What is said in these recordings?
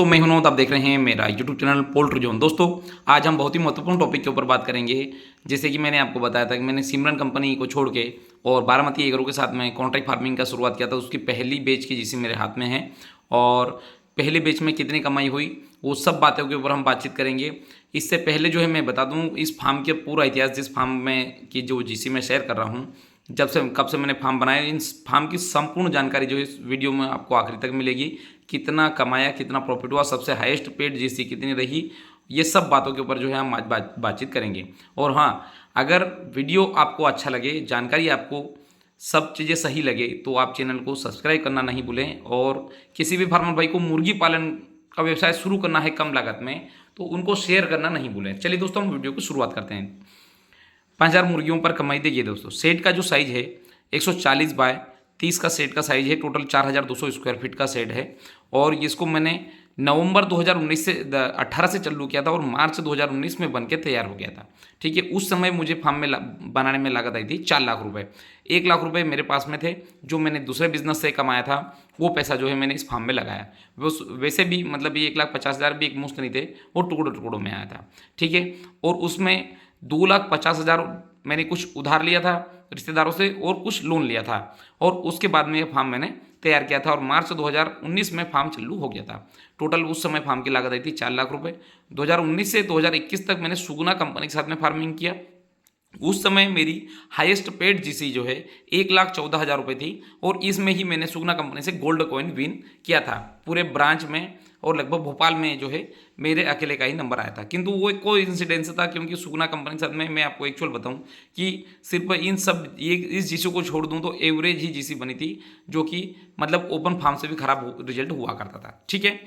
दोस्तों, मैं हूं नौद, आप देख रहे हैं मेरा यूट्यूब चैनल पोल्ट्री जोन। दोस्तों, आज हम बहुत ही महत्वपूर्ण टॉपिक के ऊपर बात करेंगे। जैसे कि मैंने आपको बताया था कि मैंने सिमरन कंपनी को छोड़ के और बारामती एग्रो के साथ में कॉन्ट्रैक्ट फार्मिंग का शुरुआत किया था। उसकी पहली बैच की जिसे मेरे हाथ में है और पहले बैच में कितनी कमाई हुई, वो सब बातों के ऊपर हम बातचीत करेंगे। इससे पहले जो है मैं बता दूं इस फार्म के पूरा इतिहास, जिस फार्म में की जो जिसे मैं शेयर कर रहा हूं, जब से कब से मैंने फार्म बनाया, इन फार्म की संपूर्ण जानकारी जो है इस वीडियो में आपको आखिरी तक मिलेगी। कितना कमाया, कितना प्रॉफिट हुआ, सबसे हाईएस्ट पेड जीसी कितनी रही, ये सब बातों के ऊपर जो है हम आज बातचीत करेंगे। और हाँ, अगर वीडियो आपको अच्छा लगे, जानकारी आपको सब चीज़ें सही लगे, तो आप चैनल को सब्सक्राइब करना नहीं भूलें। और किसी भी फार्मर भाई को मुर्गी पालन का व्यवसाय शुरू करना है कम लागत में, तो उनको शेयर करना नहीं भूलें। चलिए दोस्तों, हम वीडियो की शुरुआत करते हैं। 5000 मुर्गियों पर कमाई देखिए दोस्तों। सेट का जो साइज है 140 बाय 30 का सेट का साइज है। टोटल 4200 स्क्वायर फीट का सेट है। और इसको मैंने नवंबर 2019 से 18 से चालू किया था और मार्च 2019 में बन के तैयार हो गया था। ठीक है, उस समय मुझे फार्म में बनाने में लागत आई थी 4 लाख रुपए। 1 लाख रुपए मेरे पास में थे, जो मैंने दूसरे बिजनेस से कमाया था। वो पैसा जो है मैंने इस फार्म में लगाया। वो वैसे भी मतलब ये 1,50,000 भी एक मुश्त नहीं थे, वो टुकड़ों टुकड़ों में आया था। ठीक है, और उसमें 2,50,000 मैंने कुछ उधार लिया था रिश्तेदारों से और कुछ लोन लिया था। और उसके बाद में ये फार्म मैंने तैयार किया था और मार्च 2019 में फार्म चालू हो गया था। टोटल उस समय फार्म की लागत आई थी 4 लाख रुपए। 2019 से 2021 तक मैंने सुगुना कंपनी के साथ में फार्मिंग किया। उस समय मेरी हाईएस्ट पेड जीसी जो है 1,14,000 रुपये थी। और इसमें ही मैंने सुगना कंपनी से गोल्ड कॉइन विन किया था पूरे ब्रांच में। और लगभग भोपाल में जो है मेरे अकेले का ही नंबर आया था। किंतु वो एक कोई इंसिडेंस था, क्योंकि सुगना कंपनी के साथ में मैं आपको एक्चुअल बताऊं कि सिर्फ इन सब ये इस जीसी को छोड़ दूं तो एवरेज ही जीसी बनी थी, जो कि मतलब ओपन फार्म से भी खराब रिजल्ट हुआ करता था। ठीक है,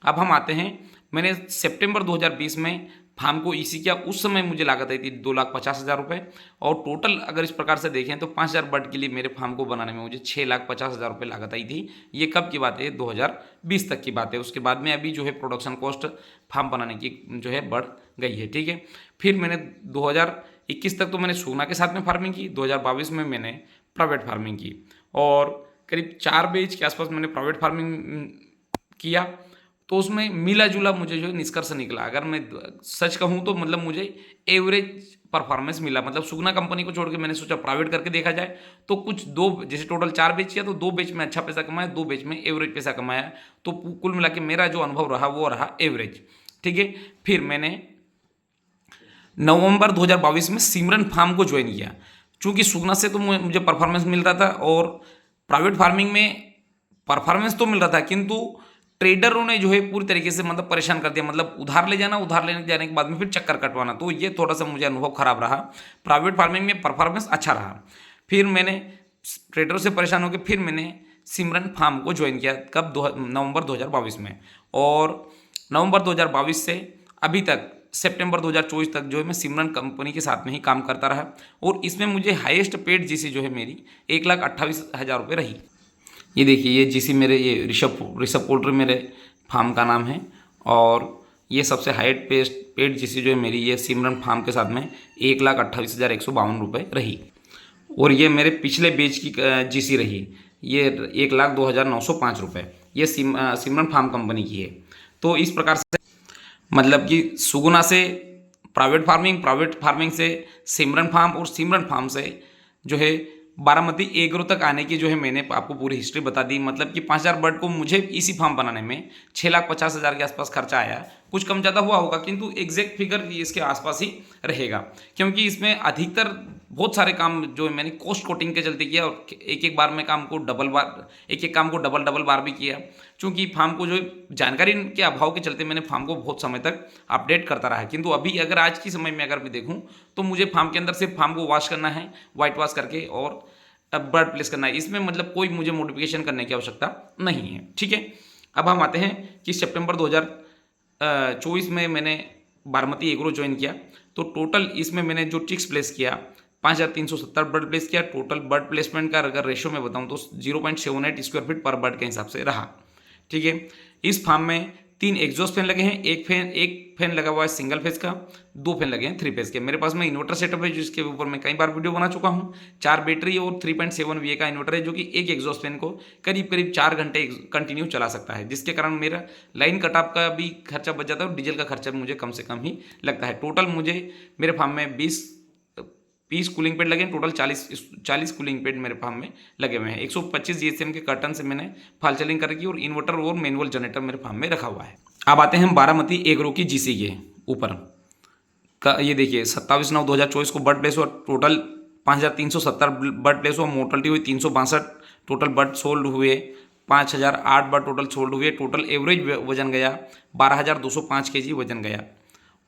अब हम आते हैं। मैंने सितंबर 2020 में फार्म को ईसी किया। उस समय मुझे लागत आई थी 2,50,000 रुपये। और टोटल अगर इस प्रकार से देखें तो 5,000 बर्ड के लिए मेरे फार्म को बनाने में मुझे 6,50,000 रुपये लागत आई थी। ये कब की बात है? 2020 तक की बात है। उसके बाद में अभी जो है प्रोडक्शन कॉस्ट फार्म बनाने की जो है बढ़ गई है। ठीक है, फिर मैंने 2021 तक तो मैंने सोना के साथ में फार्मिंग की। 2022 में मैंने प्राइवेट फार्मिंग की और करीब 4 बेच के आसपास मैंने प्राइवेट फार्मिंग किया। तो उसमें मिला जुला मुझे जो निष्कर्ष निकला, अगर मैं सच कहूँ तो मतलब मुझे एवरेज परफॉर्मेंस मिला। मतलब सुगना कंपनी को छोड़ के मैंने सोचा प्राइवेट करके देखा जाए, तो कुछ दो, जैसे टोटल 4 बेच किया तो 2 बेच में अच्छा पैसा कमाया, 2 बेच में एवरेज पैसा कमाया। तो कुल मिला के मेरा जो अनुभव रहा वो रहा एवरेज। ठीक है, फिर मैंने नवंबर 2022 में सिमरन फार्म को ज्वाइन किया। चूँकि सुगना से तो मुझे परफॉर्मेंस मिल रहा था और प्राइवेट फार्मिंग में परफॉर्मेंस तो मिल रहा था, किंतु ट्रेडरों ने जो है पूरी तरीके से मतलब परेशान कर दिया। मतलब उधार ले जाना, उधार लेने जाने के बाद में फिर चक्कर कटवाना, तो ये थोड़ा सा मुझे अनुभव खराब रहा। प्राइवेट फार्मिंग में परफॉर्मेंस अच्छा रहा। फिर मैंने ट्रेडरों से परेशान होकर फिर मैंने सिमरन फार्म को ज्वाइन किया। कब? नवंबर 2022 में। और नवंबर 2022 से अभी तक सितंबर 2024 तक जो है मैं सिमरन कंपनी के साथ में ही काम करता रहा। और इसमें मुझे हाईएस्ट पेड जीसी जो है मेरी 1,28,000 रुपये रही। ये देखिए, ये जीसी मेरे, ये ऋषभ पोल्ट्री मेरे फार्म का नाम है। और ये सबसे हाईएस्ट पेड जीसी जो है मेरी, ये सिमरन फार्म के साथ में 1,28,152 रुपये रही। और ये मेरे पिछले बेच की जीसी रही, ये 1,02,905 रुपये। ये सिमरन फार्म कंपनी की है। तो इस प्रकार से मतलब कि सुगुना से प्राइवेट फार्मिंग, प्राइवेट फार्मिंग से सिमरन फार्म और सिमरन फार्म से जो है बारामती एग्रो तक आने की जो है मैंने आपको पूरी हिस्ट्री बता दी। मतलब कि 5,000 बर्ड को मुझे इसी फार्म बनाने में 6,50,000 के आसपास खर्चा आया। कुछ कम ज़्यादा हुआ होगा, किंतु एग्जैक्ट फिगर इसके आसपास ही रहेगा, क्योंकि इसमें अधिकतर बहुत सारे काम जो मैंने कॉस्ट कोटिंग के चलते किया और एक एक बार में काम को डबल बार भी किया। चूँकि फार्म को जो जानकारी के अभाव के चलते मैंने फार्म को बहुत समय तक अपडेट करता रहा। किंतु अभी अगर आज की समय में अगर मैं देखूँ तो मुझे फार्म के अंदर सिर्फ फार्म को वॉश करना है, वाइट वॉश करके, और बर्ड प्लेस करना है। इसमें मतलब कोई मुझे मॉडिफिकेशन करने की आवश्यकता नहीं है। ठीक है, अब हम आते हैं कि सितंबर 2024 में मैंने बारामती एग्रो ज्वाइन किया। तो टोटल इसमें मैंने जो चिक्स प्लेस किया 5,370 बर्ड प्लेस किया। टोटल बर्ड प्लेसमेंट का अगर रेशो में बताऊं तो 0.78 स्क्वायर फीट पर बर्ड के हिसाब से रहा। ठीक है, इस फार्म में 3 एग्जॉस्ट फैन लगे हैं, एक फैन लगा हुआ है सिंगल फेज का, 2 फैन लगे हैं 3 फेज के। मेरे पास में इन्वर्टर सेटअप है जिसके ऊपर मैं कई बार वीडियो बना चुका हूँ। 4 बैटरी और 3.7 VA का इन्वर्टर है जो कि एक एग्जॉस्ट फैन को करीब करीब 4 घंटे कंटिन्यू चला सकता है, जिसके कारण मेरा लाइन कटऑफ का भी खर्चा बच जाता है और डीजल का खर्चा मुझे कम से कम ही लगता है। टोटल मुझे मेरे फार्म में 20 कूलिंग पैड लगे हैं, टोटल 40 कूलिंग पैड मेरे फार्म में लगे हुए हैं। 125 GSM के कर्टन से मैंने फॉल सीलिंग कर रखी और इन्वर्टर और मैनुअल जनरेटर मेरे फार्म में रखा हुआ है। अब आते हैं हम बारामती एग्रो की GC के ऊपर का। ये देखिए 27/9/2024 को बर्ड प्लेस हुआ, टोटल 5370 बर्ड प्लेस हुआ, मोर्टलिटी हुई 362, टोटल बर्ड सोल्ड हुए 5008 बर्ड टोटल सोल्ड हुए। टोटल एवरेज वजन गया 12,205 kg वजन गया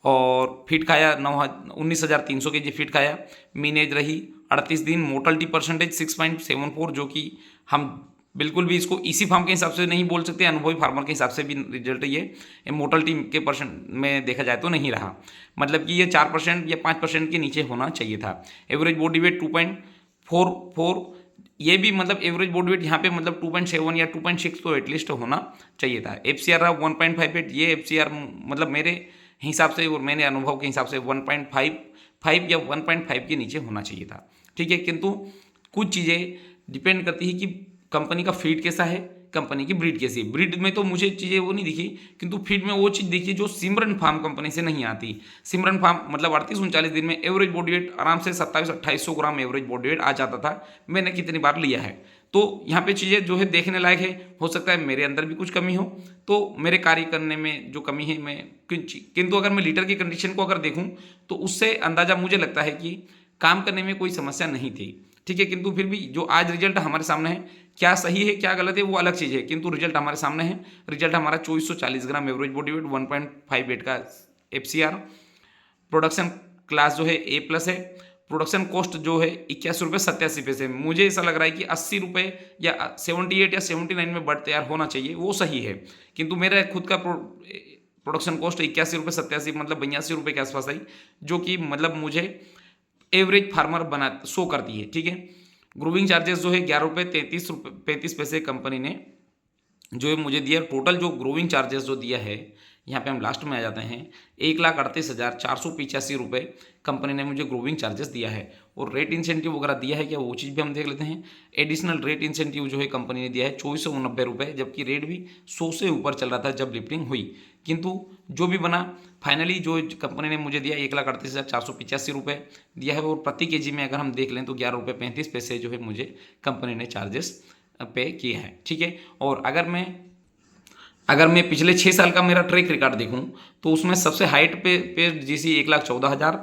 और फीट खाया 19,300 kg फीट खाया। मीन एज रही 38 दिन। मोर्टलिटी परसेंटेज 6.74, जो कि हम बिल्कुल भी इसको इसी फार्म के हिसाब से नहीं बोल सकते, अनुभवी फार्मर के हिसाब से भी रिजल्ट ये मोर्टलिटी के परसेंट में देखा जाए तो नहीं रहा। मतलब कि ये 4% या 5% के नीचे होना चाहिए था। एवरेज बॉडी वेट 2.44, ये भी मतलब एवरेज बॉडी वेट यहाँ पे मतलब 2.7 या 2.6 तो एटलीस्ट होना चाहिए था। FCR रहा 1.58, ये FCR मतलब मेरे हिसाब से और मैंने अनुभव के हिसाब से 1.55 या 1.5 के नीचे होना चाहिए था। ठीक है, किंतु कुछ चीज़ें डिपेंड करती है कि कंपनी का फीड कैसा है, कंपनी की ब्रीड कैसी है। ब्रीड में तो मुझे चीज़ें वो नहीं दिखी, किंतु फीड में वो चीज़ दिखी जो सिमरन फार्म कंपनी से नहीं आती। सिमरन फार्म मतलब 38-39 दिन में एवरेज बॉडी वेट आराम से 2700-2800 ग्राम एवरेज बॉडी वेट आ जाता था। मैंने कितनी बार लिया है, तो यहाँ पे चीज़ें जो है देखने लायक है। हो सकता है मेरे अंदर भी कुछ कमी हो, तो मेरे कार्य करने में जो कमी है मैं किंतु अगर मैं लीटर की कंडीशन को अगर देखूँ तो उससे अंदाज़ा मुझे लगता है कि काम करने में कोई समस्या नहीं थी। ठीक है, किंतु फिर भी जो आज रिजल्ट हमारे सामने है, क्या सही है क्या गलत है वो अलग चीज़ है, किंतु रिजल्ट हमारे सामने है। रिजल्ट हमारा 2440 ग्राम एवरेज बॉडी वेट, 1.58 का FCR, प्रोडक्शन क्लास जो है A+ है। प्रोडक्शन कॉस्ट जो है 81 रुपये 87 पैसे। मुझे ऐसा लग रहा है कि 80 रुपये या 78 या 79 में बर्ड तैयार होना चाहिए, वो सही है। किंतु मेरा खुद का प्रोडक्शन कॉस्ट 81 रुपये 87 मतलब 82 रुपये के आसपास आई, जो कि मतलब मुझे एवरेज फार्मर बना शो करती है। ठीक है, ग्रूविंग चार्जेस जो है 11 रुपये 33 पैसे कंपनी ने जो है मुझे दिया। टोटल जो ग्रोविंग चार्जेस जो दिया है, यहाँ पे हम लास्ट में आ जाते हैं, 1,38,485 रुपये कंपनी ने मुझे ग्रोविंग चार्जेस दिया है। और रेट इंसेंटिव वगैरह दिया है क्या, वो चीज़ भी हम देख लेते हैं। एडिशनल रेट इंसेंटिव जो है कंपनी ने दिया है 2490 रुपये, जबकि रेट भी 100 से ऊपर चल रहा था जब लिफ्टिंग हुई। किंतु जो भी बना फाइनली जो कंपनी ने मुझे दिया 1,38,485 रुपये दिया है। और प्रति केजी में अगर हम देख लें तो 11 रुपये 35 पैसे जो है मुझे कंपनी ने चार्जेस पे किए हैं। ठीक है, और अगर मैं पिछले 6 साल का मेरा ट्रैक रिकॉर्ड देखूं तो उसमें सबसे हाइट पे GC 1,14,000,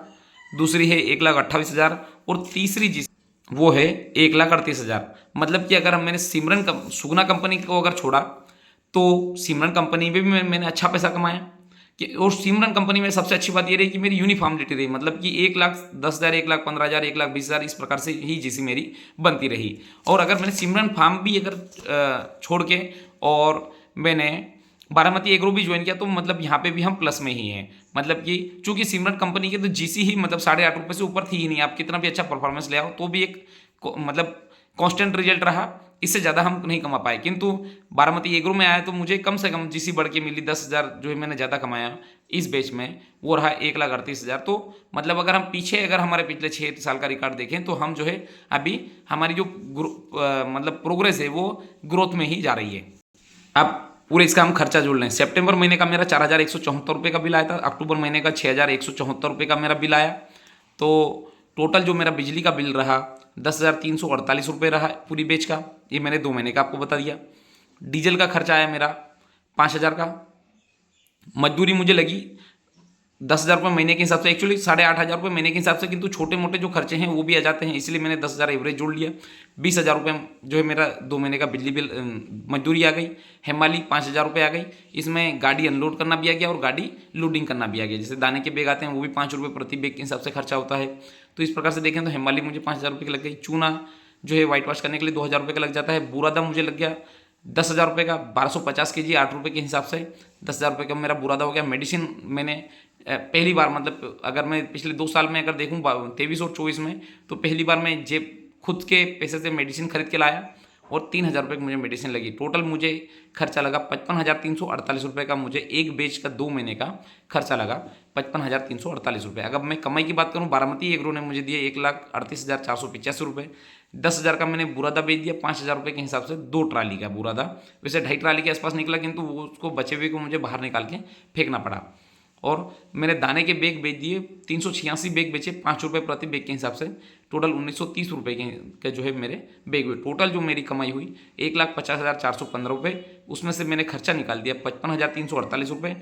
दूसरी है 1,28,000 और तीसरी GC वो है 1,38,000। मतलब कि अगर मैंने सुगना कंपनी को अगर छोड़ा तो सिमरन कंपनी में भी मैंने अच्छा पैसा कमाया कि। और सिमरन कंपनी में सबसे अच्छी बात ये रही कि मेरी यूनिफॉर्मिटी रही, मतलब कि 1,10,000, 1,15,000, 1,20,000 इस प्रकार से ही GC मेरी बनती रही। और अगर मैंने सिमरन फार्म भी अगर छोड़ के और मैंने बारामती एग्रो भी ज्वाइन किया तो मतलब यहाँ पे भी हम प्लस में ही हैं। मतलब कि चूंकि सिमरन कंपनी के तो GC ही मतलब 8.5 रुपये से ऊपर थी ही नहीं। आप कितना भी अच्छा परफॉर्मेंस ले आओ तो भी एक मतलब कांस्टेंट रिजल्ट रहा, इससे ज़्यादा हम नहीं कमा पाए। किंतु बारामती एग्रो में आया तो मुझे कम से कम GC बढ़ के मिली 10,000 जो है मैंने ज़्यादा कमाया इस बैच में, वो रहा 1,38,000। तो मतलब अगर हम पीछे अगर हमारे पिछले 6 साल का रिकॉर्ड देखें तो हम जो है अभी हमारी जो मतलब प्रोग्रेस है वो ग्रोथ में ही जा रही है। अब पूरे इसका हम खर्चा जोड़ लें। सितंबर महीने का मेरा 4,174 रुपये का बिल आया था, अक्टूबर महीने का 6,174 रुपये का मेरा बिल आया। तो टोटल जो मेरा बिजली का बिल रहा 10,348 रुपये रहा पूरी बैच का। ये मैंने 2 महीने का आपको बता दिया। डीजल का खर्चा आया मेरा 5,000 का। मजदूरी मुझे लगी 10,000 रुपये महीने के हिसाब से, एक्चुअली 8,500 रुपये महीने के हिसाब से, किंतु छोटे मोटे जो खर्चे हैं वो भी आ जाते हैं, इसलिए मैंने 10,000 एवरेज जोड़ लिया। 20,000 रुपये जो है मेरा 2 महीने का बिजली बिल मजदूरी आ गई। हेमाली 5,000 रुपये आ गई। इसमें गाड़ी अनलोड करना भी आ गया और गाड़ी लोडिंग करना भी आ गया। जैसे दाने के बैग आते हैं वो भी 5 रुपये प्रति बैग के हिसाब से खर्चा होता है। तो इस प्रकार से देखें तो हेमाली मुझे 5,000 रुपये की लग गई। चूना जो है वाइट वॉश करने के लिए 2,000 रुपये का लग जाता है। बुरादा मुझे लग गया 10,000 रुपये का, 1250 kg 8 रुपये के हिसाब से 10,000 रुपये का मेरा बुरादा हो गया। मेडिसिन मैंने पहली बार मतलब अगर मैं पिछले 2 साल में अगर देखूँ 23 और 24 में, तो पहली बार मैं जेब खुद के पैसे से मेडिसिन खरीद के लाया और 3,000 रुपये की मुझे मेडिसिन लगी। टोटल मुझे खर्चा लगा 55,348 रुपये का। मुझे एक बैच का 2 महीने का खर्चा लगा 55,348 रुपये। अगर मैं कमाई की बात करूँ, बारामती एग्रो ने मुझे दिए 1,38,485 रुपये। 10,000 का मैंने बुरादा बेच दिया 5,000 रुपये के हिसाब से 2 ट्राली का बुरादा। वैसे 2.5 ट्राली के आसपास निकला, किंतु वो उसको बचे हुए को मुझे बाहर निकाल के फेंकना पड़ा। और मैंने दाने के बैग बेच दिए 386 बैग बेचे 5 रुपये प्रति बैग के हिसाब से। टोटल 1930 रुपये के जो है मेरे बैग हुए। टोटल जो मेरी कमाई हुई 1,50,415 रुपये। उसमें से मैंने खर्चा निकाल दिया 55,348 रुपये।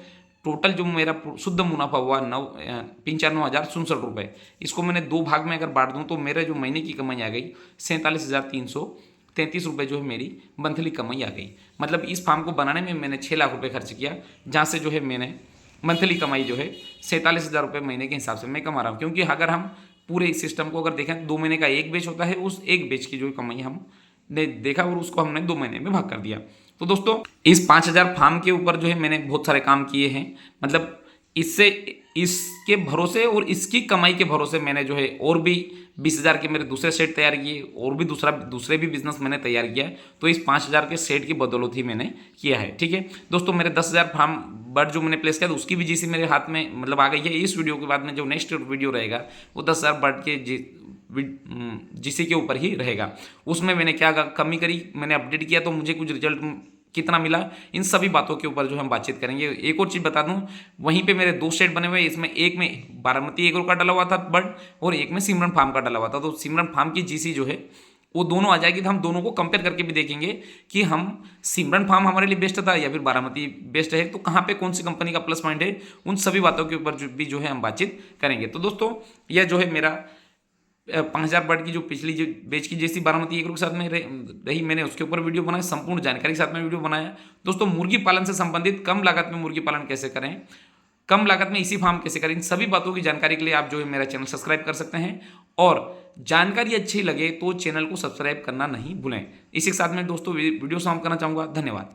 टोटल जो मेरा शुद्ध मुनाफा हुआ 9,65,9,67 रुपये। इसको मैंने 2 भाग में अगर बांट दूँ तो मेरे जो महीने की कमाई आ गई 47,333 रुपये जो है मेरी मंथली कमाई आ गई। मतलब इस फार्म को बनाने में मैंने 6 लाख रुपये खर्च किया, जहाँ से जो है मैंने मंथली कमाई जो है 47,000 रुपये महीने के हिसाब से मैं कमा रहा हूँ। क्योंकि अगर हम पूरे इस सिस्टम को अगर देखें तो 2 महीने का एक बैच होता है, उस एक बैच की जो कमाई हमने देखा और उसको हमने 2 महीने में भाग कर दिया। तो दोस्तों इस 5,000 फार्म के ऊपर जो है मैंने बहुत सारे काम किए हैं। मतलब इसके भरोसे और इसकी कमाई के भरोसे मैंने जो है और भी 20,000 के मेरे दूसरे सेट तैयार किए और भी दूसरे भी बिजनेस मैंने तैयार किया है। तो इस 5,000 के सेट की बदौलत ही मैंने किया है। ठीक है दोस्तों, मेरे 10,000 फार्म बर्ड जो मैंने प्लेस किया तो उसकी भी जीसी मेरे हाथ में मतलब आ गई है। इस वीडियो के बाद में जो नेक्स्ट वीडियो रहेगा वो 10,000 बर्ड के जीसी के ऊपर ही रहेगा। उसमें मैंने क्या कमी करी, मैंने अपडेट किया तो मुझे कुछ रिजल्ट कितना मिला, इन सभी बातों के ऊपर जो हम बातचीत करेंगे। एक और चीज़ बता दूं, वहीं पे मेरे 2 सेट बने हुए, इसमें एक में बारामती एग्रो का डाला हुआ था बर्ड और एक में सिमरन फार्म का डाला हुआ था। तो सिमरन फार्म की जीसी जो है वो दोनों आ जाएगी। तो हम दोनों को कंपेयर करके भी देखेंगे कि हम सिमरन फार्म हमारे लिए बेस्ट था या फिर बारामती बेस्ट है, तो कहाँ पे कौन सी कंपनी का प्लस पॉइंट है, उन सभी बातों के ऊपर भी जो है हम बातचीत करेंगे। तो दोस्तों यह जो है मेरा 5,000 बर्ड की जो पिछली जो बेच की जैसी बारामती एग्रो के साथ में रही, मैंने उसके ऊपर वीडियो बनाया, संपूर्ण जानकारी के साथ में वीडियो बनाया। दोस्तों मुर्गी पालन से संबंधित कम लागत में मुर्गी पालन कैसे करें, कम लागत में इसी फार्म कैसे करें, इन सभी बातों की जानकारी के लिए आप जो है मेरा चैनल सब्सक्राइब कर सकते हैं। और जानकारी अच्छी लगे तो चैनल को सब्सक्राइब करना नहीं भूलें। इसी के साथ में दोस्तों वीडियो समाप्त करना चाहूँगा। धन्यवाद।